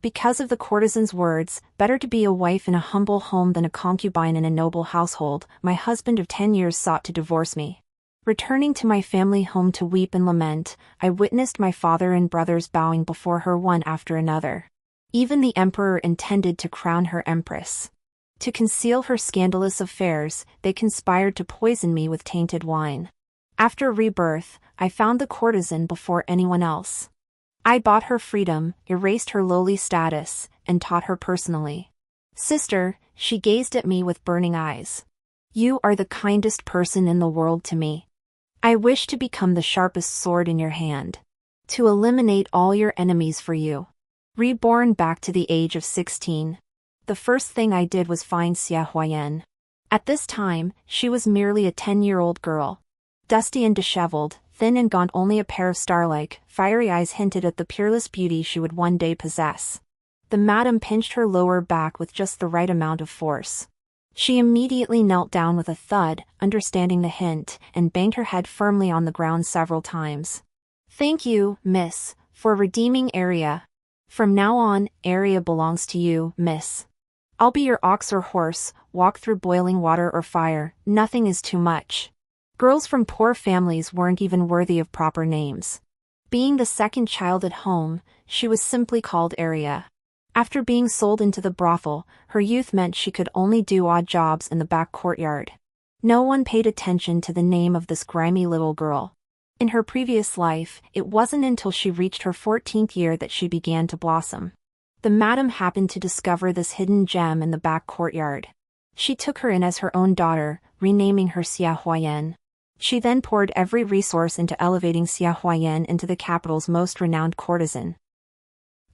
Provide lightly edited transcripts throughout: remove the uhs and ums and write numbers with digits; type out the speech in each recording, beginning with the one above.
Because of the courtesan's words, better to be a wife in a humble home than a concubine in a noble household, my husband of 10 years sought to divorce me. Returning to my family home to weep and lament, I witnessed my father and brothers bowing before her one after another. Even the emperor intended to crown her empress. To conceal her scandalous affairs, they conspired to poison me with tainted wine. After rebirth, I found the courtesan before anyone else. I bought her freedom, erased her lowly status, and taught her personally. Sister, she gazed at me with burning eyes. You are the kindest person in the world to me. I wish to become the sharpest sword in your hand. To eliminate all your enemies for you. Reborn back to the age of 16. The first thing I did was find Xia Huayan. At this time, she was merely a 10-year-old girl. Dusty and disheveled, thin and gaunt, only a pair of star-like, fiery eyes hinted at the peerless beauty she would one day possess. The madam pinched her lower back with just the right amount of force. She immediately knelt down with a thud, understanding the hint, and banged her head firmly on the ground several times. Thank you, miss, for redeeming Area. From now on, Area belongs to you, miss. I'll be your ox or horse, walk through boiling water or fire, nothing is too much. Girls from poor families weren't even worthy of proper names. Being the second child at home, she was simply called Area. After being sold into the brothel, her youth meant she could only do odd jobs in the back courtyard. No one paid attention to the name of this grimy little girl. In her previous life, it wasn't until she reached her 14th year that she began to blossom. The madam happened to discover this hidden gem in the back courtyard. She took her in as her own daughter, renaming her Xia Huayan. She then poured every resource into elevating Xia Huayan into the capital's most renowned courtesan.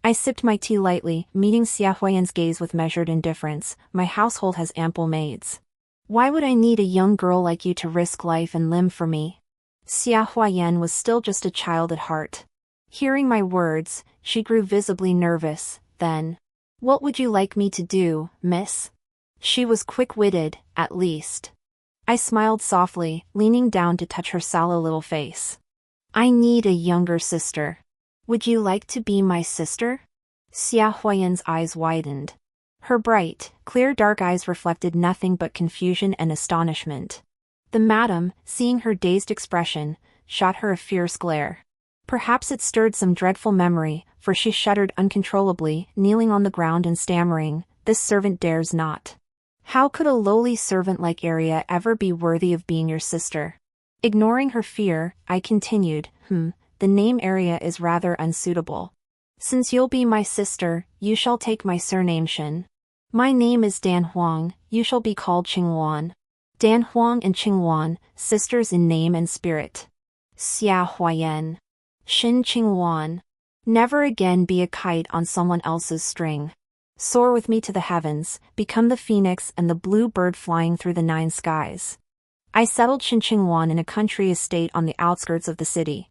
I sipped my tea lightly, meeting Xia Huayan's gaze with measured indifference. My household has ample maids. Why would I need a young girl like you to risk life and limb for me? Xia Huayan was still just a child at heart. Hearing my words, she grew visibly nervous, then, "What would you like me to do, miss?" She was quick-witted, at least. I smiled softly, leaning down to touch her sallow little face. I need a younger sister. Would you like to be my sister? Xia Huayan's eyes widened. Her bright, clear dark eyes reflected nothing but confusion and astonishment. The madam, seeing her dazed expression, shot her a fierce glare. Perhaps it stirred some dreadful memory, for she shuddered uncontrollably, kneeling on the ground and stammering, "This servant dares not. How could a lowly servant like Area ever be worthy of being your sister?" Ignoring her fear, I continued, The name Area is rather unsuitable. Since you'll be my sister, you shall take my surname Shen. My name is Dan Huang, you shall be called Qingwan." Dan Huang and Qingwan, sisters in name and spirit. Xia Huayan. Shen Qingwan. Never again be a kite on someone else's string. Soar with me to the heavens, become the phoenix and the blue bird flying through the 9 skies. I settled Shen Qingwan in a country estate on the outskirts of the city.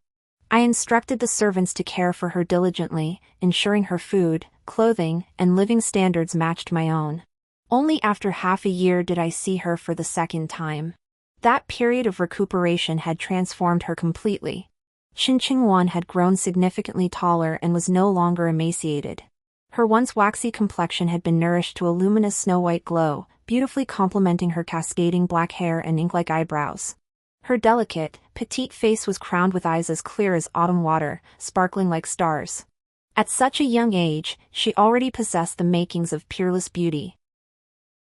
I instructed the servants to care for her diligently, ensuring her food, clothing, and living standards matched my own. Only after half a year did I see her for the second time. That period of recuperation had transformed her completely. Shen Qingwan had grown significantly taller and was no longer emaciated. Her once waxy complexion had been nourished to a luminous snow-white glow, beautifully complementing her cascading black hair and ink-like eyebrows. Her delicate, petite face was crowned with eyes as clear as autumn water, sparkling like stars. At such a young age, she already possessed the makings of peerless beauty.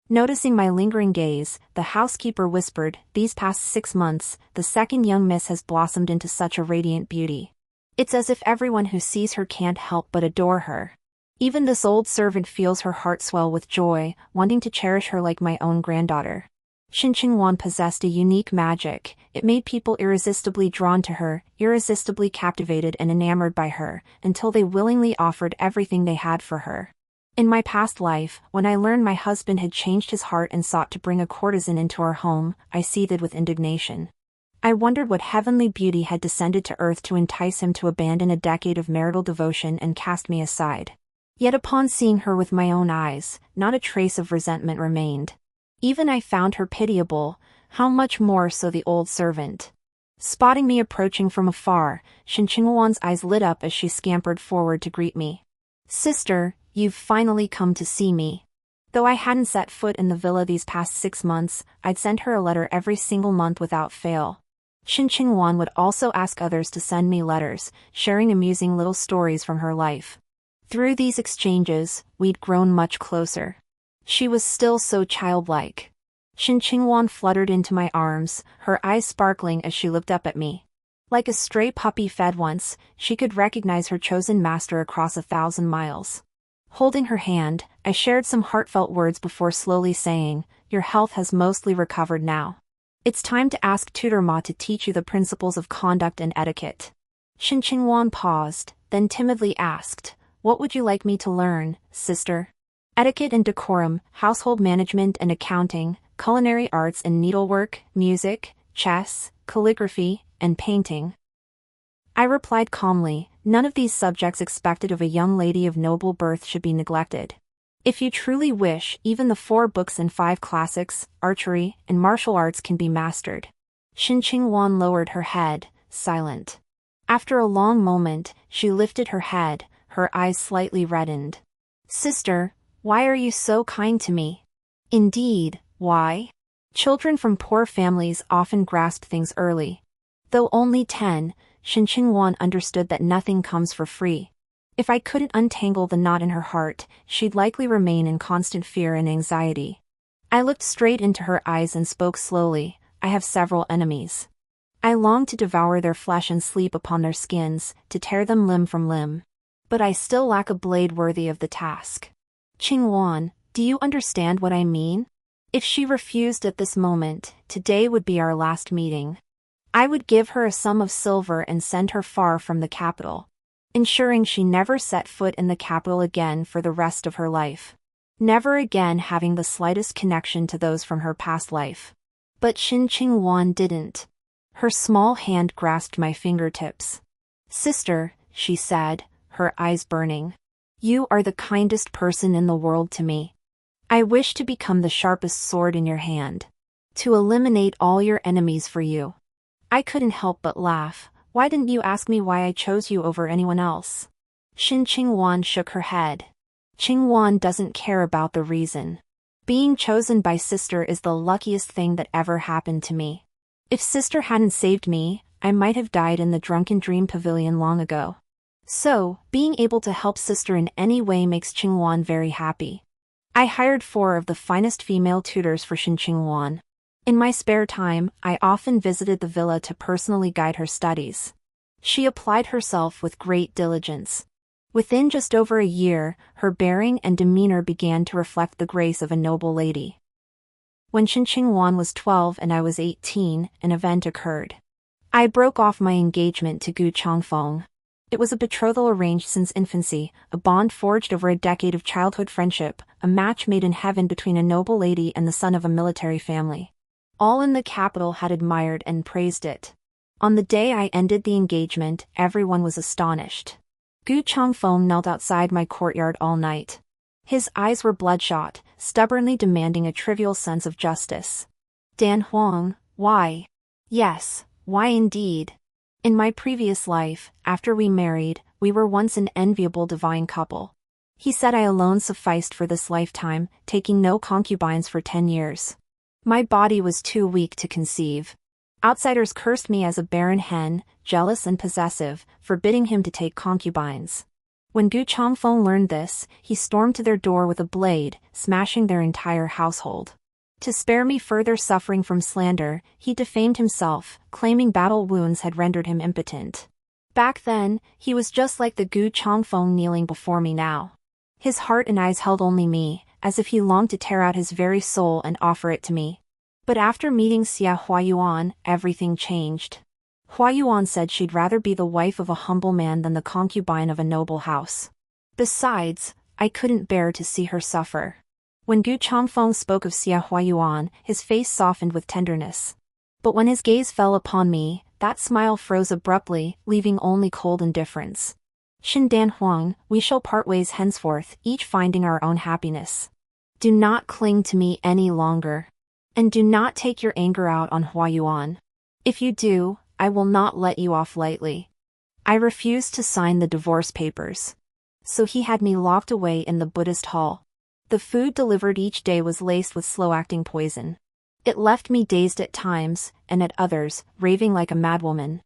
Noticing my lingering gaze, the housekeeper whispered, "These past 6 months, the second young miss has blossomed into such a radiant beauty. It's as if everyone who sees her can't help but adore her. Even this old servant feels her heart swell with joy, wanting to cherish her like my own granddaughter." Shen Qingwan possessed a unique magic. It made people irresistibly drawn to her, irresistibly captivated and enamored by her, until they willingly offered everything they had for her. In my past life, when I learned my husband had changed his heart and sought to bring a courtesan into our home, I seethed with indignation. I wondered what heavenly beauty had descended to earth to entice him to abandon a decade of marital devotion and cast me aside. Yet upon seeing her with my own eyes, not a trace of resentment remained. Even I found her pitiable, how much more so the old servant. Spotting me approaching from afar, Shen Qingwan's eyes lit up as she scampered forward to greet me. "Sister, you've finally come to see me. Though I hadn't set foot in the villa these past 6 months, I'd send her a letter every single month without fail. Shin Ching-won would also ask others to send me letters, sharing amusing little stories from her life. Through these exchanges, we'd grown much closer. She was still so childlike. Shin Ching-won fluttered into my arms, her eyes sparkling as she looked up at me. Like a stray puppy fed once, she could recognize her chosen master across 1,000 miles. Holding her hand, I shared some heartfelt words before slowly saying, "Your health has mostly recovered now. It's time to ask tutor Ma to teach you the principles of conduct and etiquette." Shin Ching-won paused, then timidly asked, "What would you like me to learn, sister?" "Etiquette and decorum, household management and accounting, culinary arts and needlework, music, chess, calligraphy, and painting." I replied calmly, "None of these subjects expected of a young lady of noble birth should be neglected. If you truly wish, even the 4 books and 5 classics, archery, and martial arts can be mastered." Shin Ching-won lowered her head, silent. After a long moment, she lifted her head, her eyes slightly reddened. "Sister, why are you so kind to me?" "Indeed, why?" Children from poor families often grasp things early. Though only 10, Shin Ching-won understood that nothing comes for free. If I couldn't untangle the knot in her heart, she'd likely remain in constant fear and anxiety. I looked straight into her eyes and spoke slowly, "I have several enemies. I long to devour their flesh and sleep upon their skins, to tear them limb from limb. But I still lack a blade worthy of the task." "Ching-won, do you understand what I mean? If she refused at this moment, today would be our last meeting. I would give her a sum of silver and send her far from the capital, ensuring she never set foot in the capital again for the rest of her life. Never again having the slightest connection to those from her past life." But Shin Ching-won didn't. Her small hand grasped my fingertips. "Sister," she said, her eyes burning, "you are the kindest person in the world to me. I wish to become the sharpest sword in your hand. To eliminate all your enemies for you." I couldn't help but laugh. "Why didn't you ask me why I chose you over anyone else?" Shin Ching-won shook her head. "Ching-won doesn't care about the reason. Being chosen by sister is the luckiest thing that ever happened to me. If sister hadn't saved me, I might have died in the drunken dream pavilion long ago. So, being able to help sister in any way makes Ching-won very happy." I hired 4 of the finest female tutors for Shin Ching-won. In my spare time, I often visited the villa to personally guide her studies. She applied herself with great diligence. Within just over a year, her bearing and demeanor began to reflect the grace of a noble lady. When Shin Ching-won was 12 and I was 18, an event occurred. I broke off my engagement to Gu Changfeng. It was a betrothal arranged since infancy, a bond forged over a decade of childhood friendship, a match made in heaven between a noble lady and the son of a military family. All in the capital had admired and praised it. On the day I ended the engagement, everyone was astonished. Gu Changfeng knelt outside my courtyard all night. His eyes were bloodshot, stubbornly demanding a trivial sense of justice. "Dan Huang, why?" "Yes, why indeed? In my previous life, after we married, we were once an enviable divine couple. He said I alone sufficed for this lifetime, taking no concubines for 10 years. My body was too weak to conceive. Outsiders cursed me as a barren hen, jealous and possessive, forbidding him to take concubines. When Gu Changfeng learned this, he stormed to their door with a blade, smashing their entire household. To spare me further suffering from slander, he defamed himself, claiming battle wounds had rendered him impotent. Back then, he was just like the Gu Changfeng kneeling before me now. His heart and eyes held only me, as if he longed to tear out his very soul and offer it to me. But after meeting Xia Huayuan, everything changed. Huayuan said she'd rather be the wife of a humble man than the concubine of a noble house. Besides, I couldn't bear to see her suffer. When Gu Changfeng spoke of Xia Huayuan, his face softened with tenderness. But when his gaze fell upon me, that smile froze abruptly, leaving only cold indifference. "Shin Dan Huang, we shall part ways henceforth, each finding our own happiness. Do not cling to me any longer. And do not take your anger out on Huayuan. If you do, I will not let you off lightly." I refused to sign the divorce papers. so he had me locked away in the Buddhist hall. The food delivered each day was laced with slow-acting poison. It left me dazed at times, and at others, raving like a madwoman.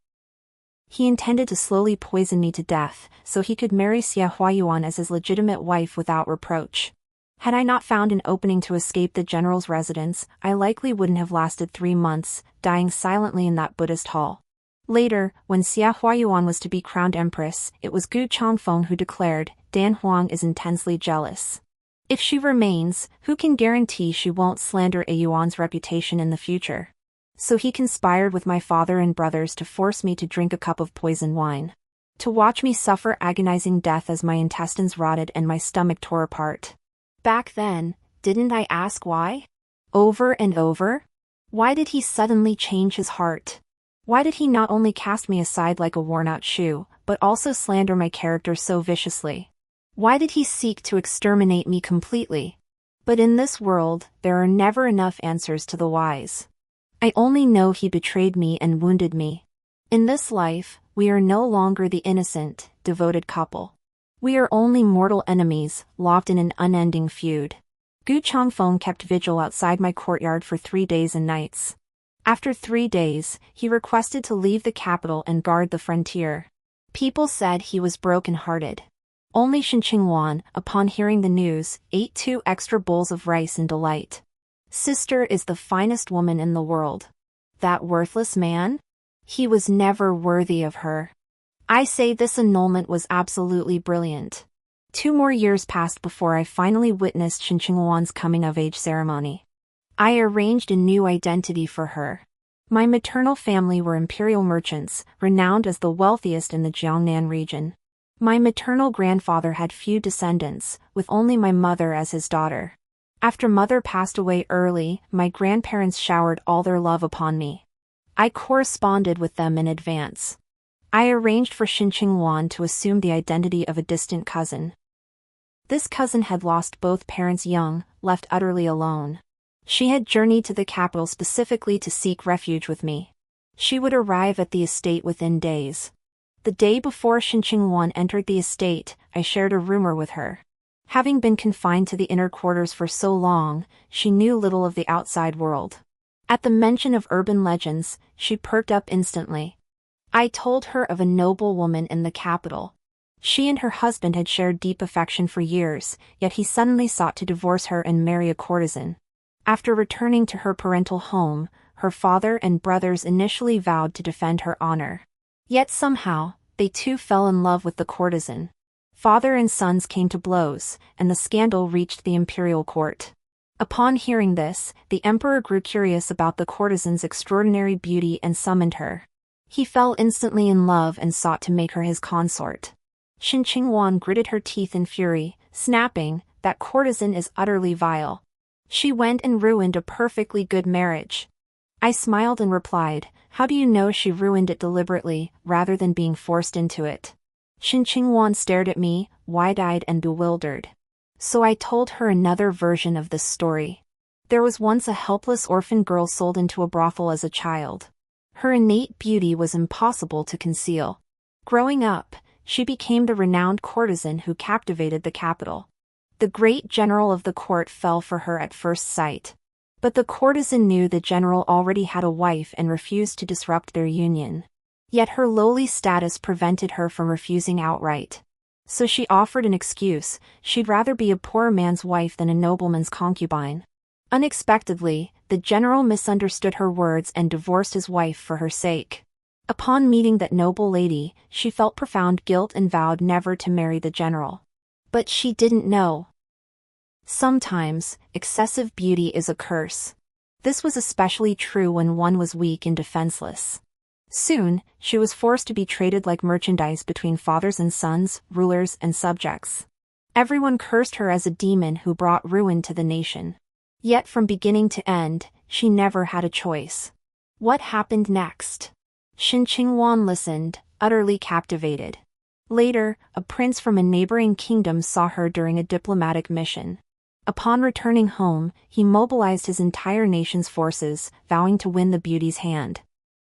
He intended to slowly poison me to death, so he could marry Xia Huayuan as his legitimate wife without reproach. Had I not found an opening to escape the general's residence, I likely wouldn't have lasted 3 months, dying silently in that Buddhist hall. Later, when Xia Huayuan was to be crowned empress, it was Gu Changfeng who declared, "Dan Huang is intensely jealous. If she remains, who can guarantee she won't slander a Yuan's reputation in the future?" So he conspired with my father and brothers to force me to drink a cup of poison wine. To watch me suffer agonizing death as my intestines rotted and my stomach tore apart. Back then, didn't I ask why? Over and over? Why did he suddenly change his heart? Why did he not only cast me aside like a worn-out shoe, but also slander my character so viciously? Why did he seek to exterminate me completely? But in this world, there are never enough answers to the whys. I only know he betrayed me and wounded me. In this life, we are no longer the innocent, devoted couple. We are only mortal enemies, locked in an unending feud. Gu Changfeng kept vigil outside my courtyard for 3 days and nights. After 3 days, he requested to leave the capital and guard the frontier. People said he was broken-hearted. Only Shen Qingwan, upon hearing the news, ate 2 extra bowls of rice in delight. Sister is the finest woman in the world. That worthless man? He was never worthy of her. I say this annulment was absolutely brilliant. 2 more years passed before I finally witnessed Shen Qingwan's coming-of-age ceremony. I arranged a new identity for her. My maternal family were imperial merchants, renowned as the wealthiest in the Jiangnan region. My maternal grandfather had few descendants, with only my mother as his daughter. After mother passed away early, my grandparents showered all their love upon me. I corresponded with them in advance. I arranged for Shen Qingwan to assume the identity of a distant cousin. This cousin had lost both parents young, left utterly alone. She had journeyed to the capital specifically to seek refuge with me. She would arrive at the estate within days. The day before Shen Qingwan entered the estate, I shared a rumor with her. Having been confined to the inner quarters for so long, she knew little of the outside world. At the mention of urban legends, she perked up instantly. I told her of a noble woman in the capital. She and her husband had shared deep affection for years, yet he suddenly sought to divorce her and marry a courtesan. After returning to her parental home, her father and brothers initially vowed to defend her honor. Yet somehow, they too fell in love with the courtesan. Father and sons came to blows, and the scandal reached the imperial court. Upon hearing this, the emperor grew curious about the courtesan's extraordinary beauty and summoned her. He fell instantly in love and sought to make her his consort. Shen Qingwan gritted her teeth in fury, snapping, "That courtesan is utterly vile. She went and ruined a perfectly good marriage." I smiled and replied, "How do you know she ruined it deliberately, rather than being forced into it?" Shen Qingwan stared at me, wide-eyed and bewildered. So I told her another version of this story. There was once a helpless orphan girl sold into a brothel as a child. Her innate beauty was impossible to conceal. Growing up, she became the renowned courtesan who captivated the capital. The great general of the court fell for her at first sight. But the courtesan knew the general already had a wife and refused to disrupt their union. Yet her lowly status prevented her from refusing outright. So she offered an excuse: she'd rather be a poor man's wife than a nobleman's concubine. Unexpectedly, the general misunderstood her words and divorced his wife for her sake. Upon meeting that noble lady, she felt profound guilt and vowed never to marry the general. But she didn't know. Sometimes, excessive beauty is a curse. This was especially true when one was weak and defenseless. Soon, she was forced to be traded like merchandise between fathers and sons, rulers and subjects. Everyone cursed her as a demon who brought ruin to the nation. Yet from beginning to end, she never had a choice. What happened next? Shen Qingwan listened, utterly captivated. Later, a prince from a neighboring kingdom saw her during a diplomatic mission. Upon returning home, he mobilized his entire nation's forces, vowing to win the beauty's hand.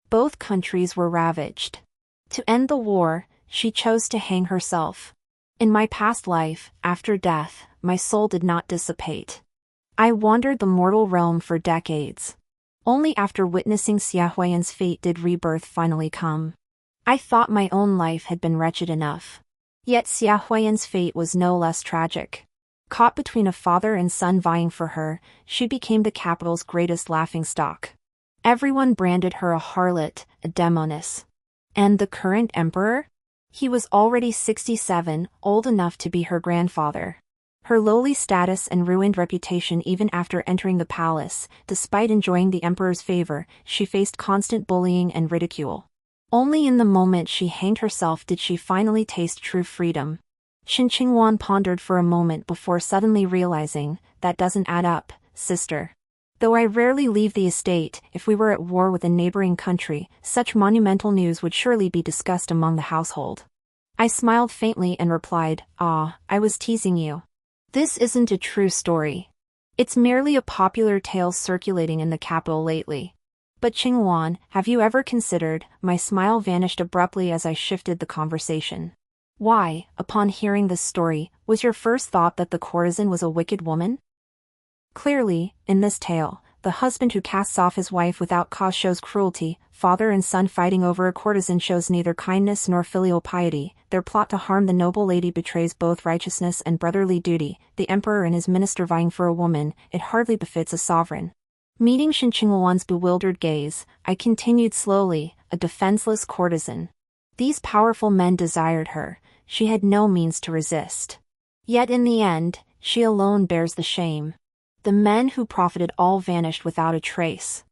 Both countries were ravaged. To end the war, she chose to hang herself. In my past life, after death, my soul did not dissipate. I wandered the mortal realm for decades. Only after witnessing Xia Huiyan's fate did rebirth finally come. I thought my own life had been wretched enough. Yet Xia Huiyan's fate was no less tragic. Caught between a father and son vying for her, she became the capital's greatest laughingstock. Everyone branded her a harlot, a demoness. And the current emperor? He was already 67, old enough to be her grandfather. Her lowly status and ruined reputation even after entering the palace, despite enjoying the emperor's favor, she faced constant bullying and ridicule. Only in the moment she hanged herself did she finally taste true freedom. Shin Qingwan pondered for a moment before suddenly realizing, that doesn't add up, sister. Though I rarely leave the estate, if we were at war with a neighboring country, such monumental news would surely be discussed among the household. I smiled faintly and replied, "Ah, I was teasing you. This isn't a true story. It's merely a popular tale circulating in the capital lately." "But Qingwan, have you ever considered," my smile vanished abruptly as I shifted the conversation. "Why, upon hearing this story, was your first thought that the courtesan was a wicked woman?" Clearly, in this tale, the husband who casts off his wife without cause shows cruelty, father and son fighting over a courtesan shows neither kindness nor filial piety, their plot to harm the noble lady betrays both righteousness and brotherly duty, the emperor and his minister vying for a woman, it hardly befits a sovereign. Meeting Shin Qingwan's bewildered gaze, I continued slowly, a defenseless courtesan. These powerful men desired her, she had no means to resist. Yet in the end, she alone bears the shame. The men who profited all vanished without a trace.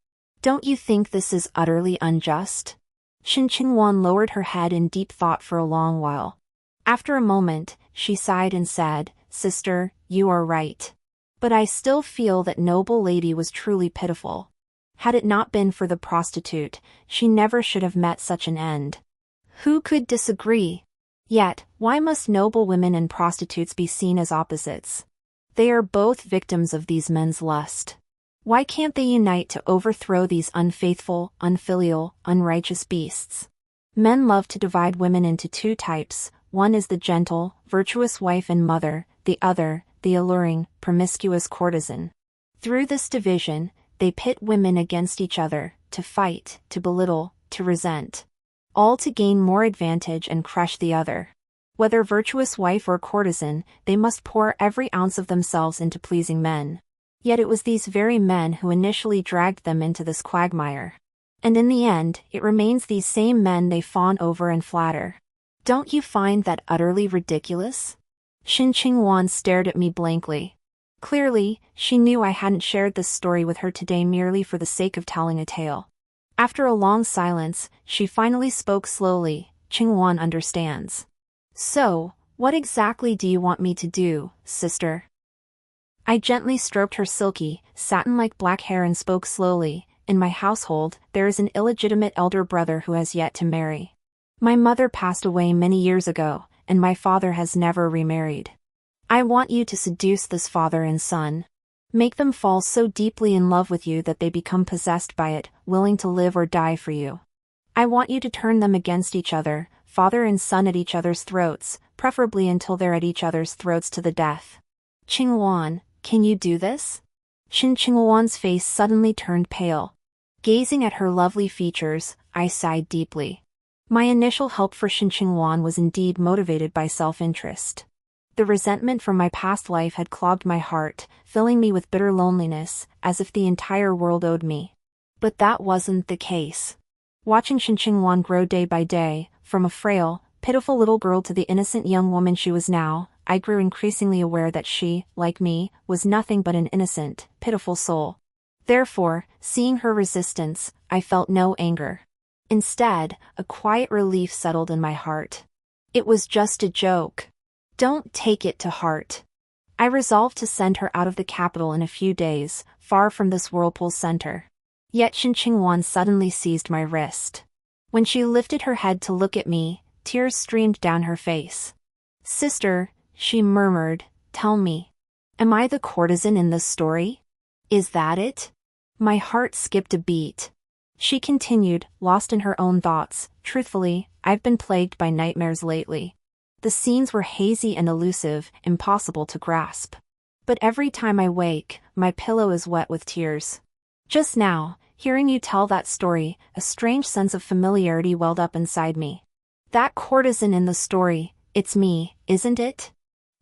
Don't you think this is utterly unjust? Shin Qingwan lowered her head in deep thought for a long while. After a moment, she sighed and said, "Sister, you are right. But I still feel that noble lady was truly pitiful. Had it not been for the prostitute, she never should have met such an end." Who could disagree? Yet, why must noble women and prostitutes be seen as opposites? They are both victims of these men's lust. Why can't they unite to overthrow these unfaithful, unfilial, unrighteous beasts? Men love to divide women into two types, one is the gentle, virtuous wife and mother, the other, the alluring, promiscuous courtesan. Through this division, they pit women against each other, to fight, to belittle, to resent. All to gain more advantage and crush the other. Whether virtuous wife or courtesan, they must pour every ounce of themselves into pleasing men. Yet it was these very men who initially dragged them into this quagmire. And in the end, it remains these same men they fawn over and flatter. Don't you find that utterly ridiculous? Shin Qingwan stared at me blankly. Clearly, she knew I hadn't shared this story with her today merely for the sake of telling a tale. After a long silence, she finally spoke slowly, "Qingwan understands. So, what exactly do you want me to do, sister?" I gently stroked her silky, satin-like black hair and spoke slowly, "In my household, there is an illegitimate elder brother who has yet to marry. My mother passed away many years ago, and my father has never remarried. I want you to seduce this father and son. Make them fall so deeply in love with you that they become possessed by it, willing to live or die for you. I want you to turn them against each other, father and son at each other's throats, preferably until they're at each other's throats to the death. Qingwan, can you do this?" Shin Qingwan's face suddenly turned pale. Gazing at her lovely features, I sighed deeply. My initial help for Shin Qingwan was indeed motivated by self-interest. The resentment from my past life had clogged my heart, filling me with bitter loneliness, as if the entire world owed me. But that wasn't the case. Watching Shin Qingwan grow day by day, from a frail, pitiful little girl to the innocent young woman she was now, I grew increasingly aware that she, like me, was nothing but an innocent, pitiful soul. Therefore, seeing her resistance, I felt no anger. Instead, a quiet relief settled in my heart. It was just a joke. Don't take it to heart. I resolved to send her out of the capital in a few days, far from this whirlpool center. Yet Shin Qingwan suddenly seized my wrist. When she lifted her head to look at me, tears streamed down her face. "Sister," she murmured, "tell me. Am I the courtesan in this story? Is that it?" My heart skipped a beat. She continued, lost in her own thoughts, "Truthfully, I've been plagued by nightmares lately. The scenes were hazy and elusive, impossible to grasp. But every time I wake, my pillow is wet with tears. Just now, hearing you tell that story, a strange sense of familiarity welled up inside me. That courtesan in the story, it's me, isn't it?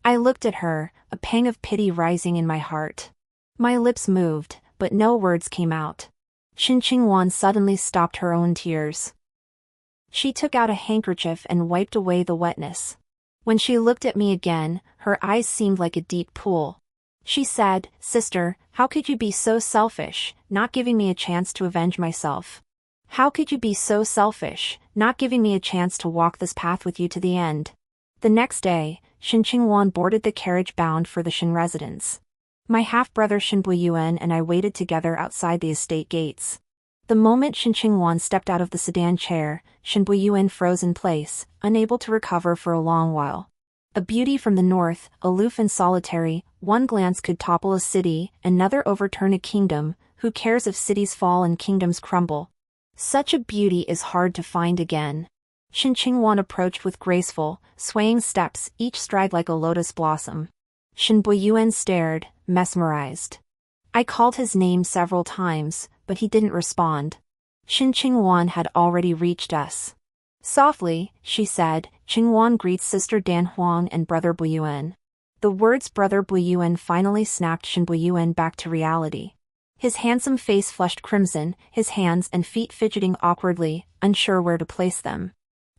I looked at her, a pang of pity rising in my heart. My lips moved, but no words came out. Shin Ching-wan suddenly stopped her own tears. She took out a handkerchief and wiped away the wetness. When she looked at me again, her eyes seemed like a deep pool. She said, "Sister, how could you be so selfish, not giving me a chance to avenge myself? How could you be so selfish, not giving me a chance to walk this path with you to the end?" The next day, Shin Ching-wan boarded the carriage bound for the Shin residence. My half-brother Shin Bu-yuen and I waited together outside the estate gates. The moment Shin Ching-wan stepped out of the sedan chair, Shin Bu-yuen froze in place, unable to recover for a long while. A beauty from the north, aloof and solitary, one glance could topple a city, another overturn a kingdom. Who cares if cities fall and kingdoms crumble? Such a beauty is hard to find again. Shin Ching-wan approached with graceful, swaying steps, each stride like a lotus blossom. Shin Bu-yuen stared, mesmerized. I called his name several times, but he didn't respond. Shin Ching-wan had already reached us. Softly, she said, "Ching-wan greets Sister Dan Huang and Brother Bu-yuen." The words Brother Bu-yuen finally snapped Shin Bu-yuen back to reality. His handsome face flushed crimson, his hands and feet fidgeting awkwardly, unsure where to place them.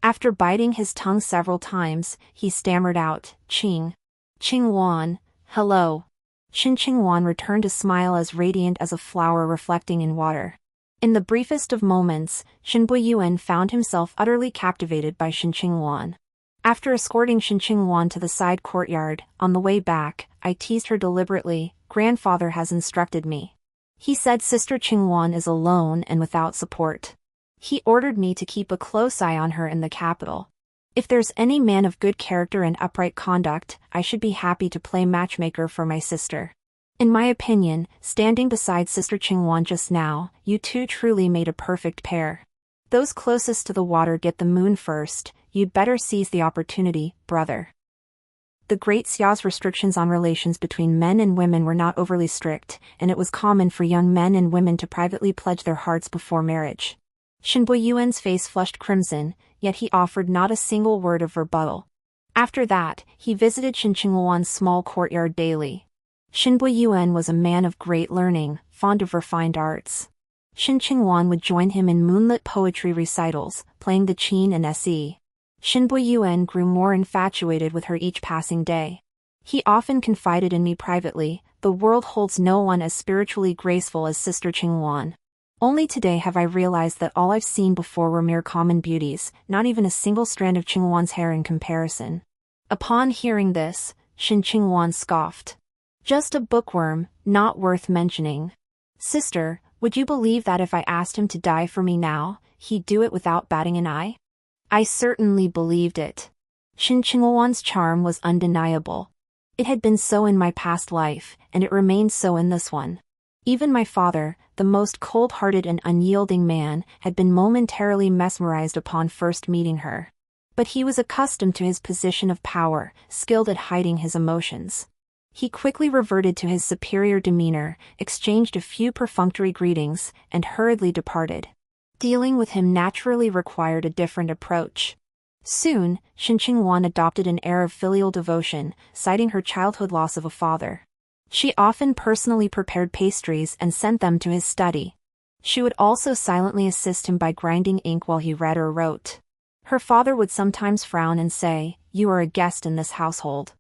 After biting his tongue several times, he stammered out, Ching-wan, hello." Shin Ching-wan returned a smile as radiant as a flower reflecting in water. In the briefest of moments, Shin Bu-yuen found himself utterly captivated by Shin Ching-wan. After escorting Shin Ching-wan to the side courtyard, on the way back, I teased her deliberately, "Grandfather has instructed me. He said Sister Ching-wan is alone and without support. He ordered me to keep a close eye on her in the capital. If there's any man of good character and upright conduct, I should be happy to play matchmaker for my sister. In my opinion, standing beside Sister Ching-wan just now, you two truly made a perfect pair. Those closest to the water get the moon first. You'd better seize the opportunity, brother." The Great Xiao's restrictions on relations between men and women were not overly strict, and it was common for young men and women to privately pledge their hearts before marriage. Shin Bu-yuen's face flushed crimson, yet he offered not a single word of rebuttal. After that, he visited Shin Ching-wan's small courtyard daily. Shin Bu-yuen was a man of great learning, fond of refined arts. Shin Ching-wan would join him in moonlit poetry recitals, playing the qin and se. Shin Bu-yuen grew more infatuated with her each passing day. He often confided in me privately, "The world holds no one as spiritually graceful as Sister Ching-wan. Only today have I realized that all I've seen before were mere common beauties, not even a single strand of Ching-wan's hair in comparison." Upon hearing this, Shin Ching-wan scoffed. "Just a bookworm, not worth mentioning. Sister, would you believe that if I asked him to die for me now, he'd do it without batting an eye?" I certainly believed it. Shin Ching-wan's charm was undeniable. It had been so in my past life, and it remained so in this one. Even my father, the most cold-hearted and unyielding man, had been momentarily mesmerized upon first meeting her. But he was accustomed to his position of power, skilled at hiding his emotions. He quickly reverted to his superior demeanor, exchanged a few perfunctory greetings, and hurriedly departed. Dealing with him naturally required a different approach. Soon, Shin Ching-wan adopted an air of filial devotion, citing her childhood loss of a father. She often personally prepared pastries and sent them to his study. She would also silently assist him by grinding ink while he read or wrote. Her father would sometimes frown and say, "You are a guest in this household.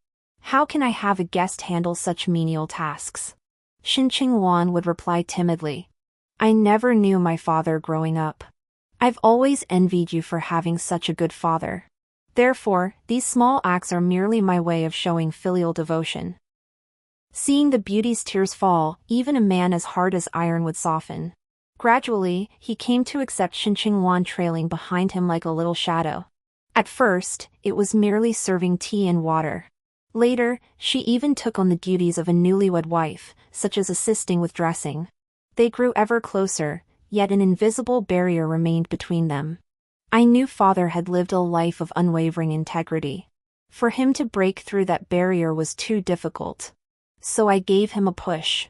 How can I have a guest handle such menial tasks?" Shin Ching-wan would reply timidly, "I never knew my father growing up. I've always envied you for having such a good father. Therefore, these small acts are merely my way of showing filial devotion." Seeing the beauty's tears fall, even a man as hard as iron would soften. Gradually, he came to accept Shin Ching-wan trailing behind him like a little shadow. At first, it was merely serving tea and water. Later, she even took on the duties of a newlywed wife, such as assisting with dressing. They grew ever closer, yet an invisible barrier remained between them. I knew father had lived a life of unwavering integrity. For him to break through that barrier was too difficult. So I gave him a push.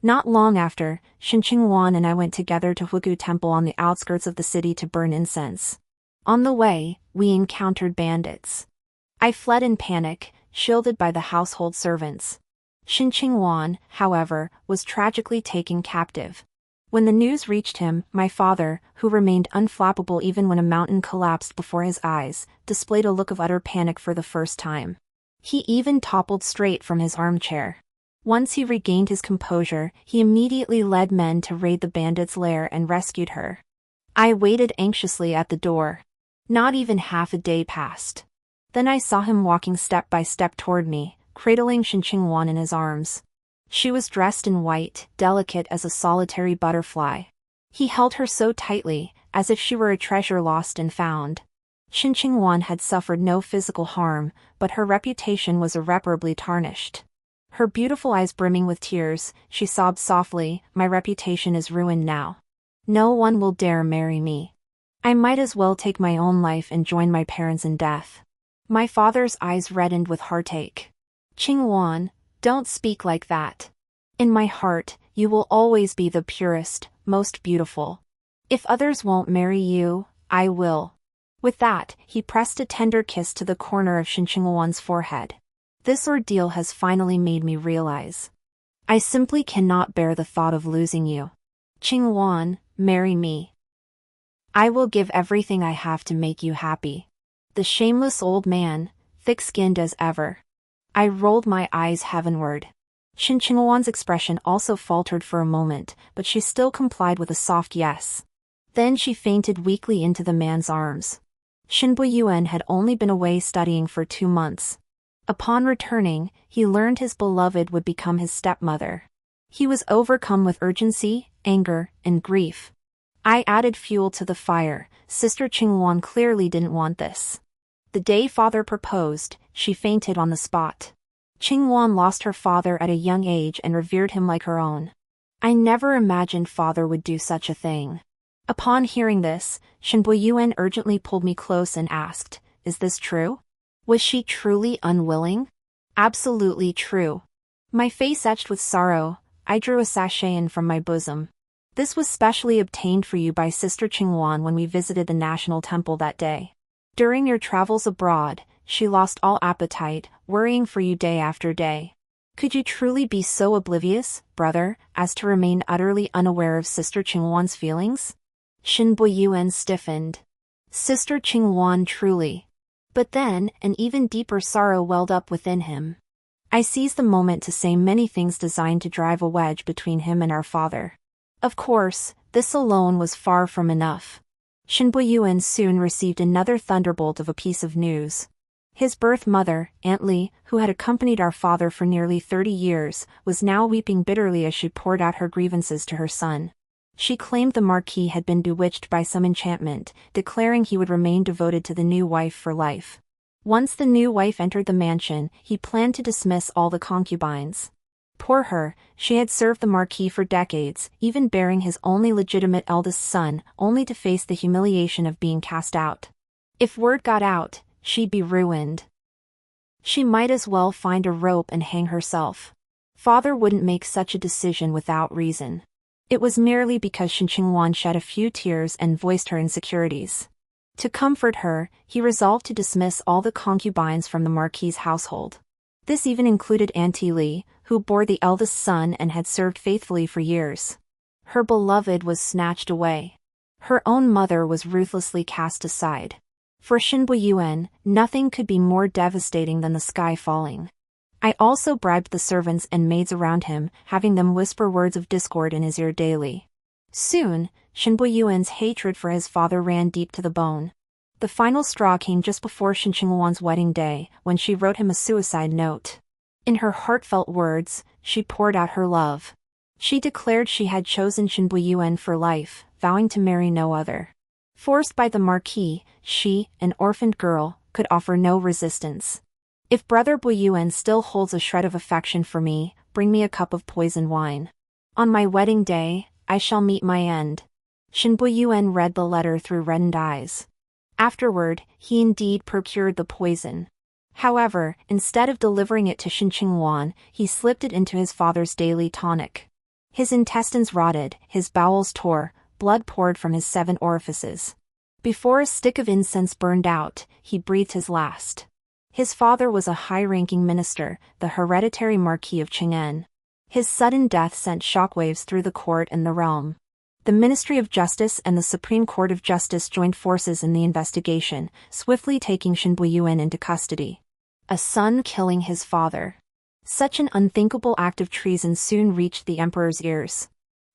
Not long after, Shinchingwan and I went together to Hugu Temple on the outskirts of the city to burn incense. On the way, we encountered bandits. I fled in panic, shielded by the household servants. Shinchingwan, however, was tragically taken captive. When the news reached him, my father, who remained unflappable even when a mountain collapsed before his eyes, displayed a look of utter panic for the first time. He even toppled straight from his armchair. Once he regained his composure, he immediately led men to raid the bandits' lair and rescued her. I waited anxiously at the door. Not even half a day passed. Then I saw him walking step by step toward me, cradling Shinchingwan in his arms. She was dressed in white, delicate as a solitary butterfly. He held her so tightly, as if she were a treasure lost and found. Shinchingwan had suffered no physical harm, but her reputation was irreparably tarnished. Her beautiful eyes brimming with tears, she sobbed softly, "My reputation is ruined now. No one will dare marry me. I might as well take my own life and join my parents in death." My father's eyes reddened with heartache. "Chingwan, don't speak like that. In my heart, you will always be the purest, most beautiful. If others won't marry you, I will." With that, he pressed a tender kiss to the corner of Shinchingwan's forehead. This ordeal has finally made me realize. I simply cannot bear the thought of losing you. Chingwan, marry me. I will give everything I have to make you happy. The shameless old man, thick-skinned as ever. I rolled my eyes heavenward. Shinchingwan's expression also faltered for a moment, but she still complied with a soft yes. Then she fainted weakly into the man's arms. Shinbuyuan had only been away studying for 2 months. Upon returning, he learned his beloved would become his stepmother. He was overcome with urgency, anger, and grief. I added fuel to the fire. Sister Chingwan clearly didn't want this. The day father proposed, she fainted on the spot. Chingwan lost her father at a young age and revered him like her own. I never imagined father would do such a thing. Upon hearing this, Shinbuyuan urgently pulled me close and asked, "Is this true? Was she truly unwilling?" "Absolutely true." My face etched with sorrow, I drew a sachet from my bosom. "This was specially obtained for you by Sister Chingwan when we visited the National Temple that day. During your travels abroad, she lost all appetite, worrying for you day after day. Could you truly be so oblivious, brother, as to remain utterly unaware of Sister Chingwan's feelings?" Shinbuyuan stiffened. Sister Chingwan truly. But then, an even deeper sorrow welled up within him. I seized the moment to say many things designed to drive a wedge between him and our father. Of course, this alone was far from enough. Shinbuyuan soon received another thunderbolt of a piece of news. His birth mother, Aunt Li, who had accompanied our father for nearly 30 years, was now weeping bitterly as she poured out her grievances to her son. She claimed the Marquis had been bewitched by some enchantment, declaring he would remain devoted to the new wife for life. Once the new wife entered the mansion, he planned to dismiss all the concubines. Poor her, she had served the Marquis for decades, even bearing his only legitimate eldest son, only to face the humiliation of being cast out. If word got out, she'd be ruined. She might as well find a rope and hang herself. Father wouldn't make such a decision without reason. It was merely because Shinchingwan shed a few tears and voiced her insecurities. To comfort her, he resolved to dismiss all the concubines from the Marquis's household. This even included Auntie Li, who bore the eldest son and had served faithfully for years. Her beloved was snatched away. Her own mother was ruthlessly cast aside. For Shinbuyuan, nothing could be more devastating than the sky falling. I also bribed the servants and maids around him, having them whisper words of discord in his ear daily. Soon, Shinbuyuan's hatred for his father ran deep to the bone. The final straw came just before Shinchingwan's wedding day, when she wrote him a suicide note. In her heartfelt words, she poured out her love. She declared she had chosen Shinbuyuan for life, vowing to marry no other. Forced by the Marquis, she, an orphaned girl, could offer no resistance. "If Brother Buyuan still holds a shred of affection for me, bring me a cup of poisoned wine. On my wedding day, I shall meet my end." Shinbuyuan read the letter through reddened eyes. Afterward, he indeed procured the poison. However, instead of delivering it to Shin Ching-wan, he slipped it into his father's daily tonic. His intestines rotted, his bowels tore, blood poured from his 7 orifices. Before a stick of incense burned out, he breathed his last. His father was a high-ranking minister, the hereditary Marquis of Chang'an. His sudden death sent shockwaves through the court and the realm. The Ministry of Justice and the Supreme Court of Justice joined forces in the investigation, swiftly taking Shin Buyuan into custody. A son killing his father. Such an unthinkable act of treason soon reached the emperor's ears.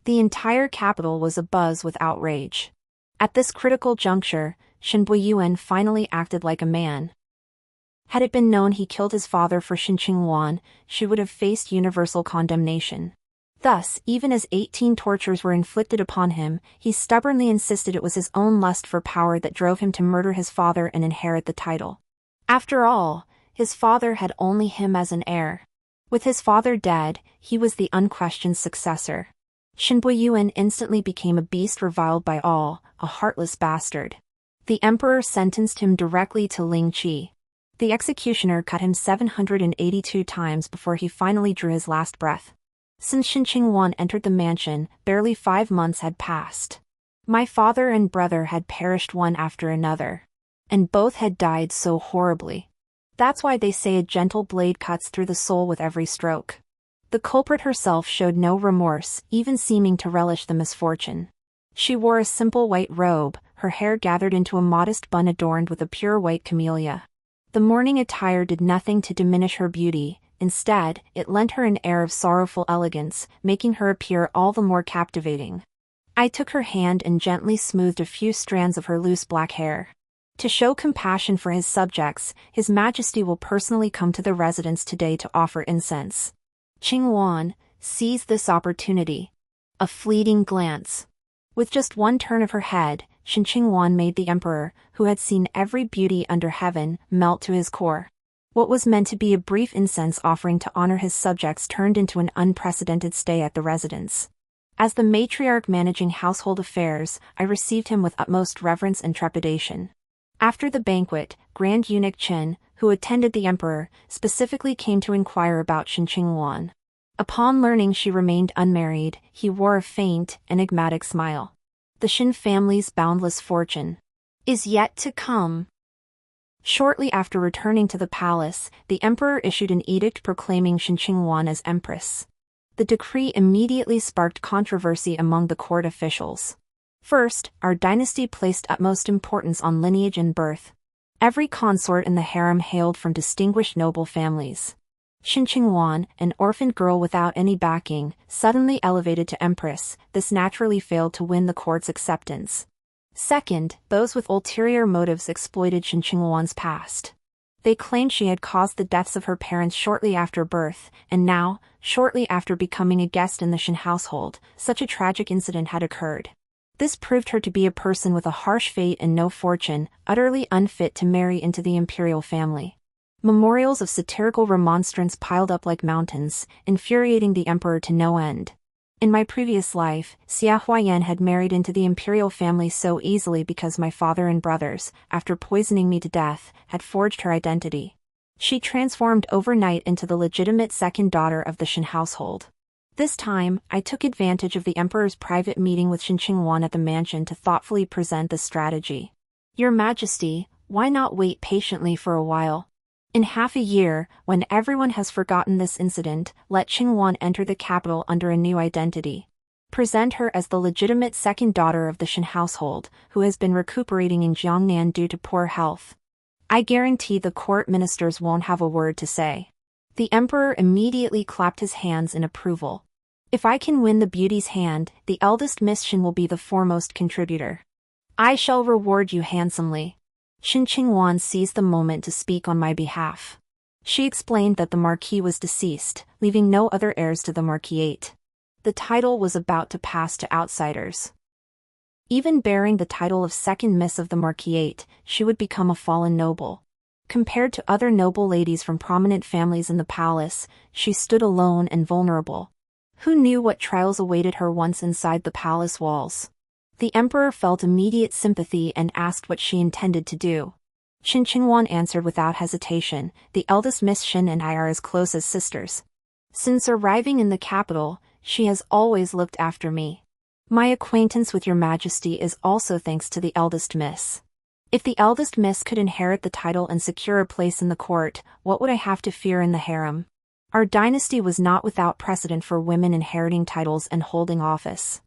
The entire capital was abuzz with outrage. At this critical juncture, Shin Buyuan finally acted like a man. Had it been known he killed his father for Shin Ching-wan, she would have faced universal condemnation. Thus, even as 18 tortures were inflicted upon him, he stubbornly insisted it was his own lust for power that drove him to murder his father and inherit the title. After all, his father had only him as an heir. With his father dead, he was the unquestioned successor. Shin Buyuan instantly became a beast reviled by all, a heartless bastard. The emperor sentenced him directly to Ling Qi. The executioner cut him 782 times before he finally drew his last breath. Since Shin Ching-wan entered the mansion, barely 5 months had passed. My father and brother had perished one after another. And both had died so horribly. That's why they say a gentle blade cuts through the soul with every stroke. The culprit herself showed no remorse, even seeming to relish the misfortune. She wore a simple white robe, her hair gathered into a modest bun adorned with a pure white camellia. The mourning attire did nothing to diminish her beauty. Instead, it lent her an air of sorrowful elegance, making her appear all the more captivating. I took her hand and gently smoothed a few strands of her loose black hair. To show compassion for his subjects, His Majesty will personally come to the residence today to offer incense. Ching-wan seized this opportunity. A fleeting glance. With just one turn of her head, Shin Ching-wan made the emperor, who had seen every beauty under heaven, melt to his core. What was meant to be a brief incense offering to honor his subjects turned into an unprecedented stay at the residence. As the matriarch managing household affairs, I received him with utmost reverence and trepidation. After the banquet, Grand Eunuch Chen, who attended the emperor, specifically came to inquire about Shin Ching-wan. Upon learning she remained unmarried, he wore a faint, enigmatic smile. The Shin family's boundless fortune is yet to come. Shortly after returning to the palace, the emperor issued an edict proclaiming Shin Ching-wan as empress. The decree immediately sparked controversy among the court officials. First, our dynasty placed utmost importance on lineage and birth. Every consort in the harem hailed from distinguished noble families. Shin Ching-wan, an orphaned girl without any backing, suddenly elevated to empress, this naturally failed to win the court's acceptance. Second, those with ulterior motives exploited Shin Ching-wan's past. They claimed she had caused the deaths of her parents shortly after birth, and now, shortly after becoming a guest in the Shin household, such a tragic incident had occurred. This proved her to be a person with a harsh fate and no fortune, utterly unfit to marry into the imperial family. Memorials of satirical remonstrance piled up like mountains, infuriating the emperor to no end. In my previous life, Xia Huayan had married into the imperial family so easily because my father and brothers, after poisoning me to death, had forged her identity. She transformed overnight into the legitimate second daughter of the Shin household. This time, I took advantage of the emperor's private meeting with Shin Ching-wan at the mansion to thoughtfully present the strategy. Your Majesty, why not wait patiently for a while? In half a year, when everyone has forgotten this incident, let Ching-wan enter the capital under a new identity. Present her as the legitimate second daughter of the Shin household, who has been recuperating in Jiangnan due to poor health. I guarantee the court ministers won't have a word to say. The emperor immediately clapped his hands in approval. If I can win the beauty's hand, the eldest Miss Shin will be the foremost contributor. I shall reward you handsomely. Shin Ching-wan seized the moment to speak on my behalf. She explained that the Marquis was deceased, leaving no other heirs to the Marquisate. The title was about to pass to outsiders. Even bearing the title of second Miss of the Marquisate, she would become a fallen noble. Compared to other noble ladies from prominent families in the palace, she stood alone and vulnerable. Who knew what trials awaited her once inside the palace walls? The emperor felt immediate sympathy and asked what she intended to do. Shin Qingwan answered without hesitation. The eldest Miss Shin and I are as close as sisters. Since arriving in the capital, she has always looked after me. My acquaintance with your majesty is also thanks to the eldest miss. If the eldest miss could inherit the title and secure a place in the court, what would I have to fear in the harem? Our dynasty was not without precedent for women inheriting titles and holding office.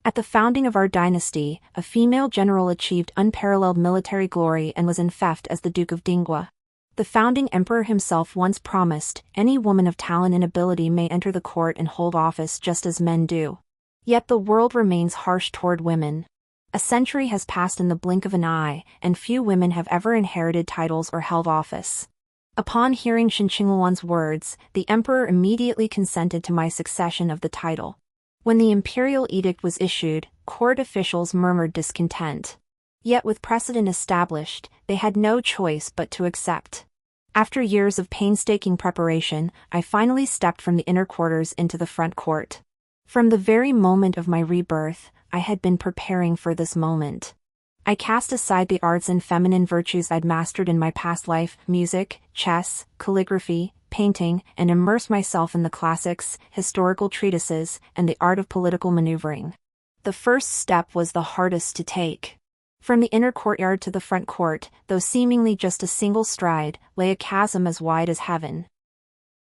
At the founding of our dynasty, a female general achieved unparalleled military glory and was enfeoffed as the Duke of Dingwa. The founding emperor himself once promised, any woman of talent and ability may enter the court and hold office just as men do. Yet the world remains harsh toward women. A century has passed in the blink of an eye, and few women have ever inherited titles or held office. Upon hearing Shin Qingwan's words, the emperor immediately consented to my succession of the title. When the imperial edict was issued, court officials murmured discontent. Yet with precedent established, they had no choice but to accept. After years of painstaking preparation, I finally stepped from the inner quarters into the front court. From the very moment of my rebirth, I had been preparing for this moment. I cast aside the arts and feminine virtues I'd mastered in my past life, music, chess, calligraphy, painting, and immersed myself in the classics, historical treatises, and the art of political maneuvering. The first step was the hardest to take. From the inner courtyard to the front court, though seemingly just a single stride, lay a chasm as wide as heaven.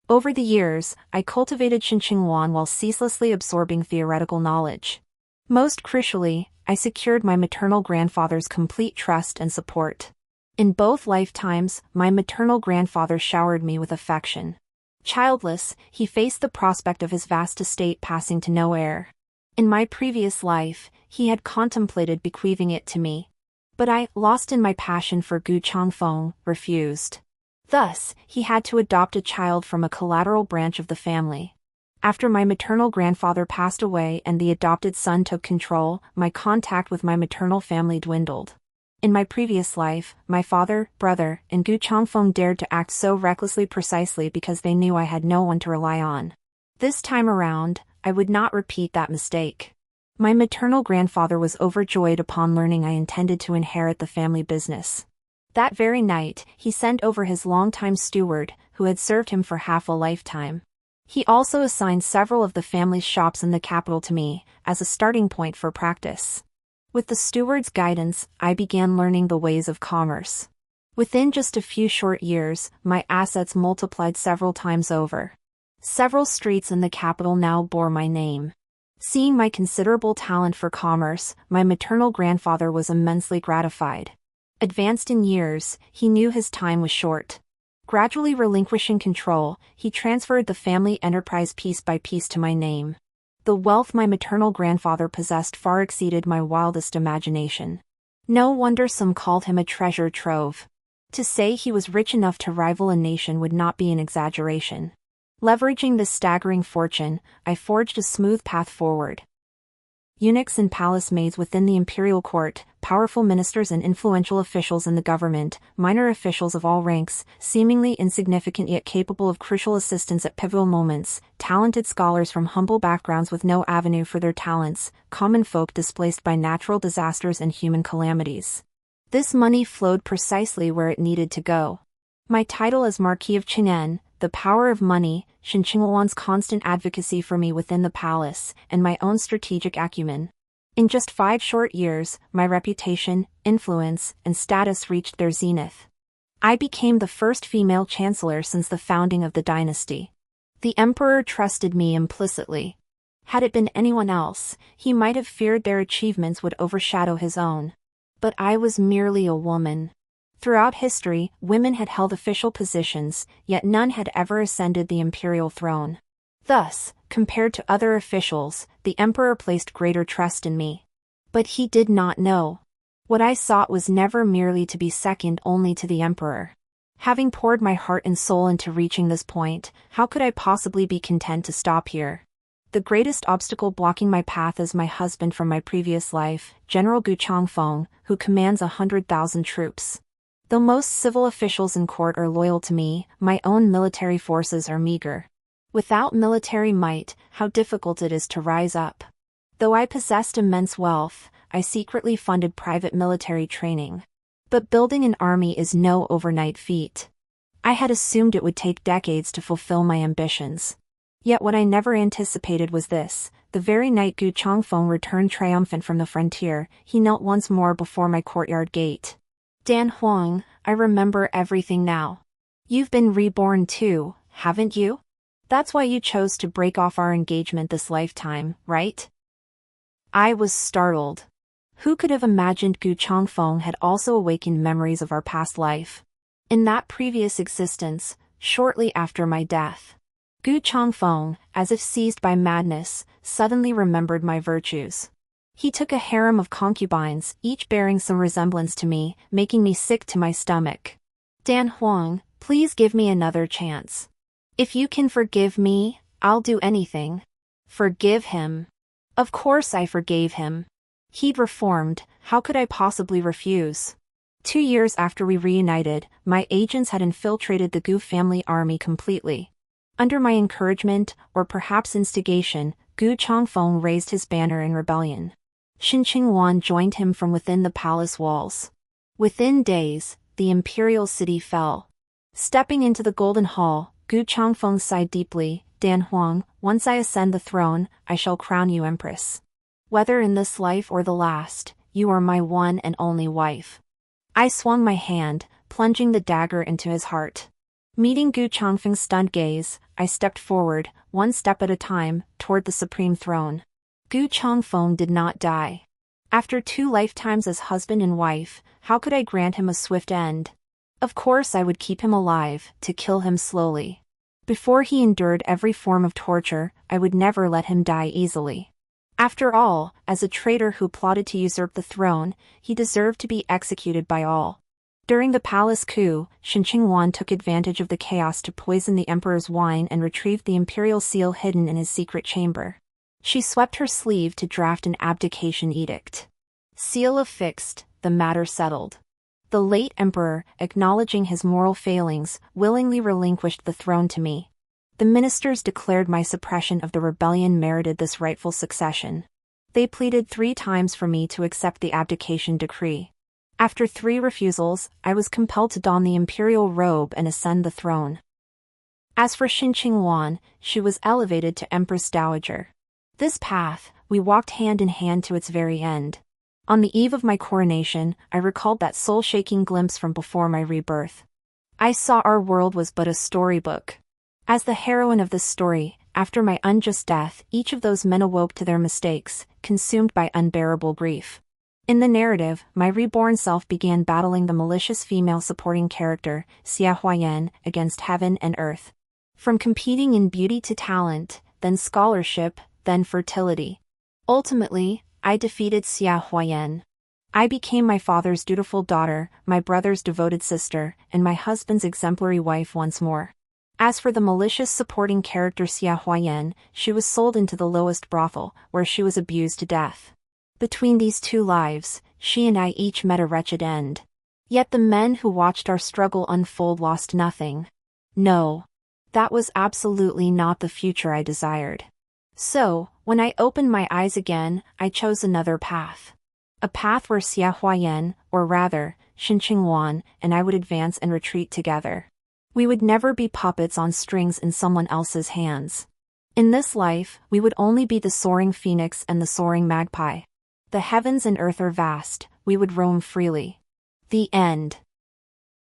Over the years, I cultivated Shin Qingwan while ceaselessly absorbing theoretical knowledge. Most crucially, I secured my maternal grandfather's complete trust and support. In both lifetimes, my maternal grandfather showered me with affection. Childless, he faced the prospect of his vast estate passing to no heir. In my previous life, he had contemplated bequeathing it to me. But I, lost in my passion for Gu Changfeng, refused. Thus, he had to adopt a child from a collateral branch of the family. After my maternal grandfather passed away and the adopted son took control, my contact with my maternal family dwindled. In my previous life, my father, brother, and Gu Changfeng dared to act so recklessly precisely because they knew I had no one to rely on. This time around, I would not repeat that mistake. My maternal grandfather was overjoyed upon learning I intended to inherit the family business. That very night, he sent over his longtime steward, who had served him for half a lifetime. He also assigned several of the family's shops in the capital to me, as a starting point for practice. With the steward's guidance, I began learning the ways of commerce. Within just a few short years, my assets multiplied several times over. Several streets in the capital now bore my name. Seeing my considerable talent for commerce, my maternal grandfather was immensely gratified. Advanced in years, he knew his time was short. Gradually relinquishing control, he transferred the family enterprise piece by piece to my name. The wealth my maternal grandfather possessed far exceeded my wildest imagination. No wonder some called him a treasure trove. To say he was rich enough to rival a nation would not be an exaggeration. Leveraging this staggering fortune, I forged a smooth path forward. Eunuchs and palace maids within the imperial court, powerful ministers and influential officials in the government, minor officials of all ranks, seemingly insignificant yet capable of crucial assistance at pivotal moments, talented scholars from humble backgrounds with no avenue for their talents, common folk displaced by natural disasters and human calamities. This money flowed precisely where it needed to go. My title as Marquis of Chinen, the power of money, Shin Qingwan's constant advocacy for me within the palace, and my own strategic acumen. In just 5 short years, my reputation, influence, and status reached their zenith. I became the first female chancellor since the founding of the dynasty. The emperor trusted me implicitly. Had it been anyone else, he might have feared their achievements would overshadow his own. But I was merely a woman. Throughout history, women had held official positions, yet none had ever ascended the imperial throne. Thus, compared to other officials, the emperor placed greater trust in me. But he did not know. What I sought was never merely to be second only to the emperor. Having poured my heart and soul into reaching this point, how could I possibly be content to stop here? The greatest obstacle blocking my path is my husband from my previous life, General Gu Changfeng, who commands 100,000 troops. Though most civil officials in court are loyal to me, my own military forces are meager. Without military might, how difficult it is to rise up. Though I possessed immense wealth, I secretly funded private military training. But building an army is no overnight feat. I had assumed it would take decades to fulfill my ambitions. Yet what I never anticipated was this: the very night Gu Changfeng returned triumphant from the frontier, he knelt once more before my courtyard gate. Dan Huang, I remember everything now. You've been reborn too, haven't you? That's why you chose to break off our engagement this lifetime, right? I was startled. Who could have imagined Gu Changfeng had also awakened memories of our past life? In that previous existence, shortly after my death, Gu Changfeng, as if seized by madness, suddenly remembered my virtues. He took a harem of concubines, each bearing some resemblance to me, making me sick to my stomach. Dan Huang, please give me another chance. If you can forgive me, I'll do anything. Forgive him. Of course I forgave him. He'd reformed, how could I possibly refuse? 2 years after we reunited, my agents had infiltrated the Gu family army completely. Under my encouragement, or perhaps instigation, Gu Changfeng raised his banner in rebellion. Xin Qingwan joined him from within the palace walls. Within days, the imperial city fell. Stepping into the golden hall, Gu Changfeng sighed deeply. Dan Huang, once I ascend the throne, I shall crown you empress. Whether in this life or the last, you are my one and only wife. I swung my hand, plunging the dagger into his heart. Meeting Gu Changfeng's stunned gaze, I stepped forward, one step at a time, toward the supreme throne. Gu Changfeng did not die. After 2 lifetimes as husband and wife, how could I grant him a swift end? Of course I would keep him alive, to kill him slowly. Before he endured every form of torture, I would never let him die easily. After all, as a traitor who plotted to usurp the throne, he deserved to be executed by all. During the palace coup, Xin Qingwan took advantage of the chaos to poison the emperor's wine and retrieved the imperial seal hidden in his secret chamber. She swept her sleeve to draft an abdication edict. Seal affixed, the matter settled. The late emperor, acknowledging his moral failings, willingly relinquished the throne to me. The ministers declared my suppression of the rebellion merited this rightful succession. They pleaded 3 times for me to accept the abdication decree. After 3 refusals, I was compelled to don the imperial robe and ascend the throne. As for Xin Qingwan, she was elevated to Empress Dowager. This path, we walked hand in hand to its very end. On the eve of my coronation, I recalled that soul-shaking glimpse from before my rebirth. I saw our world was but a storybook. As the heroine of this story, after my unjust death, each of those men awoke to their mistakes, consumed by unbearable grief. In the narrative, my reborn self began battling the malicious female supporting character, Xia Huayan, against heaven and earth. From competing in beauty to talent, then scholarship, then fertility. Ultimately, I defeated Xia Huayan. I became my father's dutiful daughter, my brother's devoted sister, and my husband's exemplary wife once more. As for the malicious supporting character Xia Huayan, she was sold into the lowest brothel, where she was abused to death. Between these 2 lives, she and I each met a wretched end. Yet the men who watched our struggle unfold lost nothing. No. That was absolutely not the future I desired. So, when I opened my eyes again, I chose another path. A path where Xia Huayan, or rather, Xin Qingwan, and I would advance and retreat together. We would never be puppets on strings in someone else's hands. In this life, we would only be the soaring phoenix and the soaring magpie. The heavens and earth are vast, we would roam freely. The end.